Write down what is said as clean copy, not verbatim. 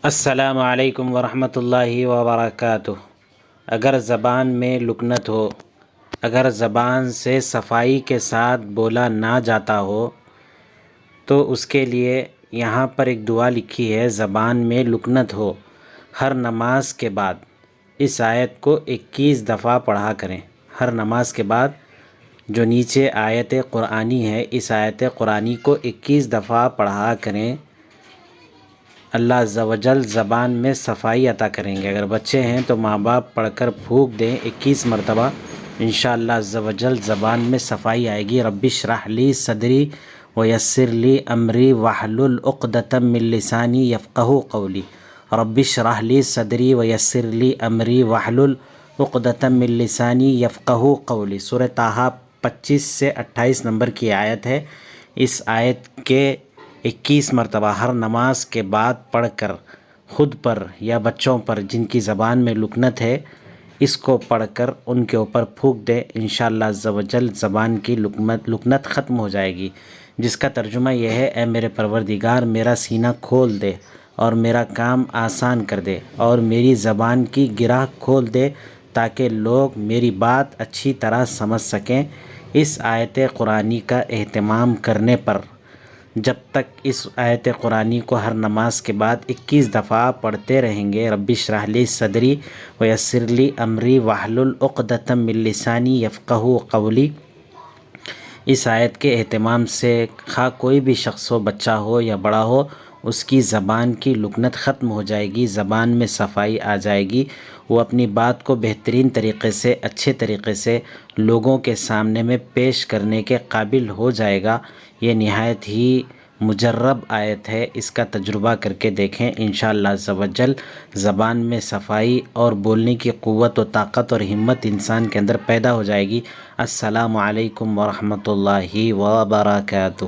السلام علیکم ورحمۃ اللہ وبرکاتہ۔ اگر زبان میں لکنت ہو، اگر زبان سے صفائی کے ساتھ بولا نہ جاتا ہو تو اس کے لیے یہاں پر ایک دعا لکھی ہے، زبان میں لکنت ہو۔ ہر نماز کے بعد اس آیت کو 21 دفعہ پڑھا کریں۔ ہر نماز کے بعد جو نیچے آیت قرآنی ہے، اس آیت قرآنی کو 21 دفعہ پڑھا کریں۔ اللہ عز و جل زبان میں صفائی عطا کریں گے۔ اگر بچے ہیں تو ماں باپ پڑھ کر پھونک دیں 21 مرتبہ، انشاءاللہ عز و جل زبان میں صفائی آئے گی۔ رب اشرح لی صدری ویسر لی امری واحلل عقدۃ من لسانی یفقہوا قولی۔ رب اشرح لی صدری ویسر لی امری واحلل عقدۃ من لسانی یفقہوا قولی۔ سورہ طٰہٰ 25 سے 28 نمبر کی آیت ہے۔ اس آیت کے 21 مرتبہ ہر نماز کے بعد پڑھ کر خود پر یا بچوں پر جن کی زبان میں لکنت ہے، اس کو پڑھ کر ان کے اوپر پھونک دے، انشاءاللہ عز و جل زبان کی لکنت ختم ہو جائے گی، جس کا ترجمہ یہ ہے: اے میرے پروردگار، میرا سینہ کھول دے اور میرا کام آسان کر دے اور میری زبان کی گرہ کھول دے تاکہ لوگ میری بات اچھی طرح سمجھ سکیں۔ اس آیت قرآنی کا اہتمام کرنے پر جب تک اس آیت قرآنی کو ہر نماز کے بعد 21 دفعہ پڑھتے رہیں گے، رب اشرح لی صدری ویسر لی امری واحلل عقدۃ من لسانی یفقہوا قولی، اس آیت کے اہتمام سے خواہ کوئی بھی شخص ہو، بچہ ہو یا بڑا ہو، اس کی زبان کی لکنت ختم ہو جائے گی، زبان میں صفائی آ جائے گی، وہ اپنی بات کو بہترین طریقے سے، اچھے طریقے سے لوگوں کے سامنے میں پیش کرنے کے قابل ہو جائے گا۔ یہ نہایت ہی مجرب آیت ہے، اس کا تجربہ کر کے دیکھیں، انشاءاللہ عز و جل زبان میں صفائی اور بولنے کی قوت و طاقت اور ہمت انسان کے اندر پیدا ہو جائے گی۔ السلام علیکم ورحمۃ اللہ وبرکاتہ۔